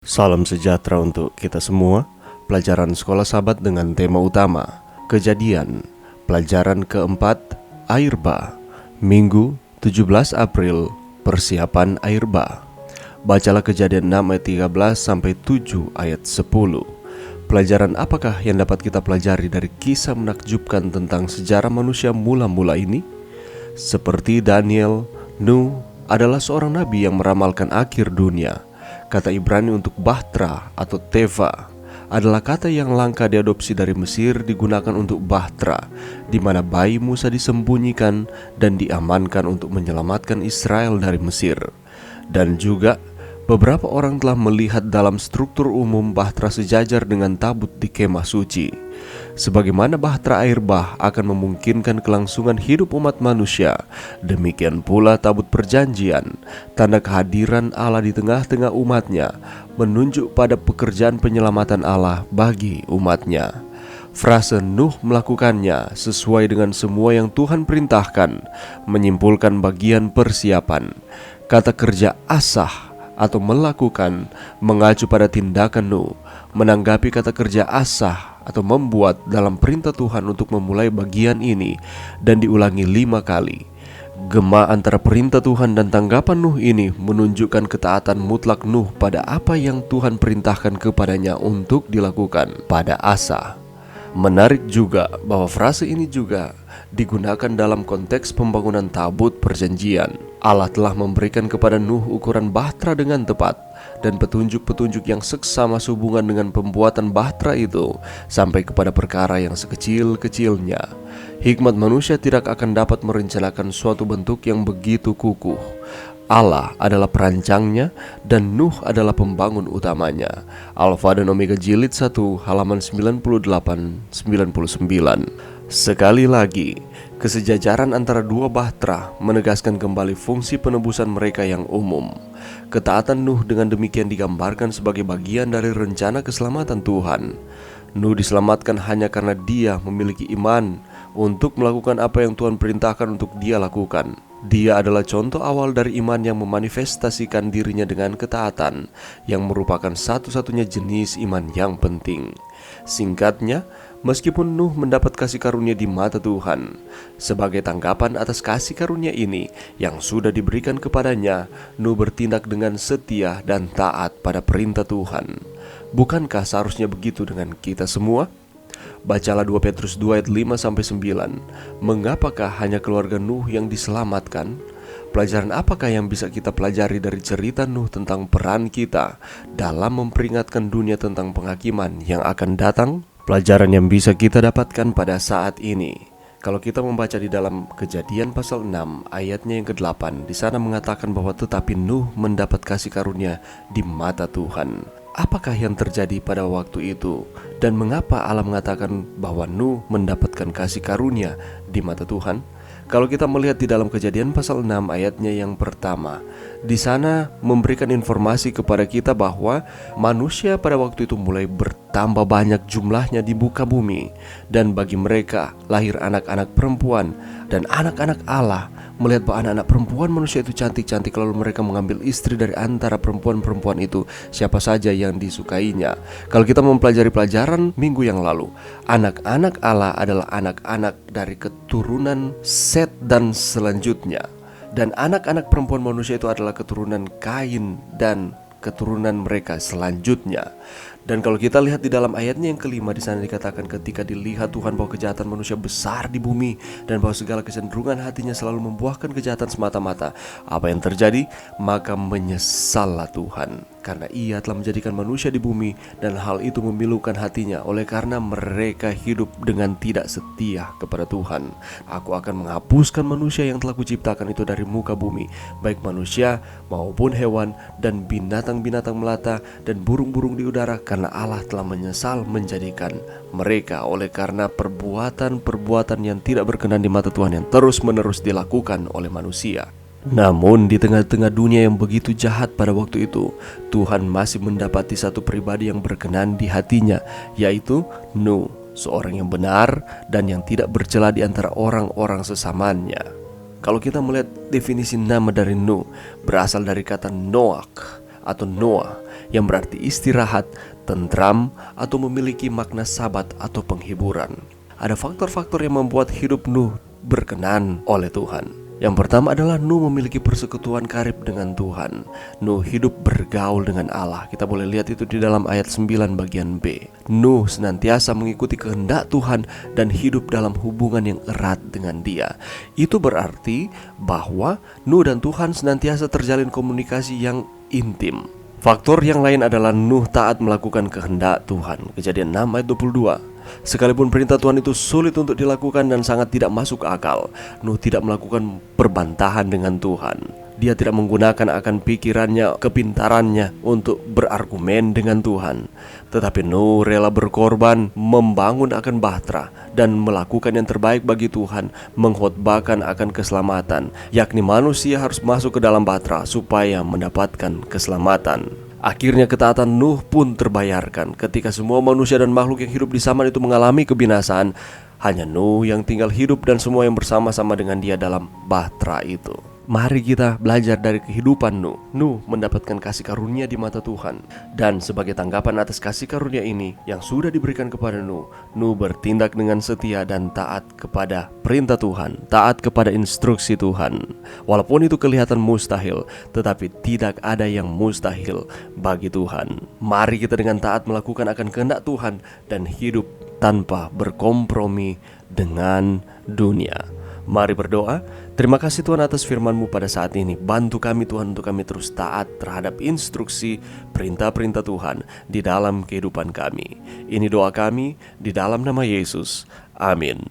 Salam sejahtera untuk kita semua. Pelajaran Sekolah Sahabat dengan tema utama Kejadian, pelajaran keempat, Air Bah. Minggu 17 April, persiapan air bah. Bacalah Kejadian 6 ayat 13 sampai 7 ayat 10. Pelajaran apakah yang dapat kita pelajari dari kisah menakjubkan tentang sejarah manusia mula-mula ini? Seperti Daniel, Nuh adalah seorang nabi yang meramalkan akhir dunia. Kata Ibrani untuk bahtera atau teva adalah kata yang langka diadopsi dari Mesir, digunakan untuk bahtera, di mana bayi Musa disembunyikan dan diamankan untuk menyelamatkan Israel dari Mesir. Dan juga beberapa orang telah melihat dalam struktur umum bahtera sejajar dengan tabut di kemah suci. Sebagaimana bahtera air bah akan memungkinkan kelangsungan hidup umat manusia, demikian pula tabut perjanjian, tanda kehadiran Allah di tengah-tengah umatnya, menunjuk pada pekerjaan penyelamatan Allah bagi umatnya. Frase Nuh melakukannya sesuai dengan semua yang Tuhan perintahkan, menyimpulkan bagian persiapan. Kata kerja asah atau melakukan mengacu pada tindakan Nuh, menanggapi kata kerja asah atau membuat dalam perintah Tuhan untuk memulai bagian ini dan diulangi 5 kali. Gema antara perintah Tuhan dan tanggapan Nuh ini menunjukkan ketaatan mutlak Nuh pada apa yang Tuhan perintahkan kepadanya untuk dilakukan pada Asa. Menarik juga bahwa frase ini juga digunakan dalam konteks pembangunan tabut perjanjian. Allah telah memberikan kepada Nuh ukuran bahtera dengan tepat dan petunjuk-petunjuk yang seksama sehubungan dengan pembuatan bahtera itu sampai kepada perkara yang sekecil-kecilnya. Hikmat manusia tidak akan dapat merencanakan suatu bentuk yang begitu kukuh. Allah adalah perancangnya dan Nuh adalah pembangun utamanya. Alfa dan Omega Jilid 1 halaman 98-99. Sekali lagi, kesejajaran antara dua bahtera menegaskan kembali fungsi penebusan mereka yang umum. Ketaatan Nuh dengan demikian digambarkan sebagai bagian dari rencana keselamatan Tuhan. Nuh diselamatkan hanya karena dia memiliki iman untuk melakukan apa yang Tuhan perintahkan untuk dia lakukan. Dia adalah contoh awal dari iman yang memanifestasikan dirinya dengan ketaatan, yang merupakan satu-satunya jenis iman yang penting. Singkatnya, meskipun Nuh mendapat kasih karunia di mata Tuhan, sebagai tanggapan atas kasih karunia ini yang sudah diberikan kepadanya, Nuh bertindak dengan setia dan taat pada perintah Tuhan. Bukankah seharusnya begitu dengan kita semua? Bacalah 2 Petrus 2 ayat 5-9. Mengapakah hanya keluarga Nuh yang diselamatkan? Pelajaran apakah yang bisa kita pelajari dari cerita Nuh tentang peran kita dalam memperingatkan dunia tentang penghakiman yang akan datang? Pelajaran yang bisa kita dapatkan pada saat ini, kalau kita membaca di dalam Kejadian pasal 6 ayatnya yang ke-8, di sana mengatakan bahwa tetapi Nuh mendapat kasih karunia di mata Tuhan. Apakah yang terjadi pada waktu itu? Dan mengapa Allah mengatakan bahwa Nuh mendapatkan kasih karunia di mata Tuhan? Kalau kita melihat di dalam Kejadian pasal 6 ayatnya yang pertama, di sana memberikan informasi kepada kita bahwa manusia pada waktu itu mulai bertambah banyak jumlahnya di muka bumi. Dan bagi mereka lahir anak-anak perempuan, dan anak-anak Allah melihat bahwa anak-anak perempuan manusia itu cantik-cantik, lalu mereka mengambil istri dari antara perempuan-perempuan itu, siapa saja yang disukainya. Kalau kita mempelajari pelajaran minggu yang lalu, anak-anak Allah adalah anak-anak dari keturunan Set dan selanjutnya. Dan anak-anak perempuan manusia itu adalah keturunan Kain dan keturunan mereka selanjutnya. Dan kalau kita lihat di dalam ayatnya yang kelima, di sana dikatakan ketika dilihat Tuhan bahwa kejahatan manusia besar di bumi dan bahwa segala kecenderungan hatinya selalu membuahkan kejahatan semata-mata, apa yang terjadi? Maka menyesallah Tuhan karena ia telah menjadikan manusia di bumi, dan hal itu memilukan hatinya oleh karena mereka hidup dengan tidak setia kepada Tuhan. Aku akan menghapuskan manusia yang telah kuciptakan itu dari muka bumi, baik manusia maupun hewan dan binatang-binatang melata dan burung-burung di udara, karena Allah telah menyesal menjadikan mereka oleh karena perbuatan-perbuatan yang tidak berkenan di mata Tuhan yang terus-menerus dilakukan oleh manusia. Namun di tengah-tengah dunia yang begitu jahat pada waktu itu, Tuhan masih mendapati satu pribadi yang berkenan di hatinya, yaitu Nuh, seorang yang benar dan yang tidak bercela di antara orang-orang sesamanya. Kalau kita melihat definisi nama dari Nuh, berasal dari kata Noach atau Noah, yang berarti istirahat, tentram, atau memiliki makna sabat atau penghiburan. Ada faktor-faktor yang membuat hidup Nuh berkenan oleh Tuhan. Yang pertama adalah Nuh memiliki persekutuan karib dengan Tuhan. Nuh hidup bergaul dengan Allah. Kita boleh lihat itu di dalam ayat 9 bagian B. Nuh senantiasa mengikuti kehendak Tuhan dan hidup dalam hubungan yang erat dengan Dia. Itu berarti bahwa Nuh dan Tuhan senantiasa terjalin komunikasi yang intim. Faktor yang lain adalah Nuh taat melakukan kehendak Tuhan. Kejadian 6 ayat 22. Sekalipun perintah Tuhan itu sulit untuk dilakukan dan sangat tidak masuk akal, Nuh tidak melakukan perbantahan dengan Tuhan. Dia tidak menggunakan akan pikirannya, kepintarannya untuk berargumen dengan Tuhan. Tetapi Nuh rela berkorban, membangun akan bahtera, dan melakukan yang terbaik bagi Tuhan, mengkhotbahkan akan keselamatan, yakni manusia harus masuk ke dalam bahtera supaya mendapatkan keselamatan. Akhirnya ketaatan Nuh pun terbayarkan. Ketika semua manusia dan makhluk yang hidup di zaman itu mengalami kebinasaan, hanya Nuh yang tinggal hidup dan semua yang bersama-sama dengan dia dalam bahtera itu. Mari kita belajar dari kehidupan Nuh. Nuh mendapatkan kasih karunia di mata Tuhan. Dan sebagai tanggapan atas kasih karunia ini yang sudah diberikan kepada Nuh, Nuh bertindak dengan setia dan taat kepada perintah Tuhan, taat kepada instruksi Tuhan. Walaupun itu kelihatan mustahil, tetapi tidak ada yang mustahil bagi Tuhan. Mari kita dengan taat melakukan akan kehendak Tuhan dan hidup tanpa berkompromi dengan dunia. Mari berdoa. Terima kasih Tuhan atas firman-Mu pada saat ini. Bantu kami Tuhan untuk kami terus taat terhadap instruksi perintah-perintah Tuhan di dalam kehidupan kami. Ini doa kami di dalam nama Yesus. Amin.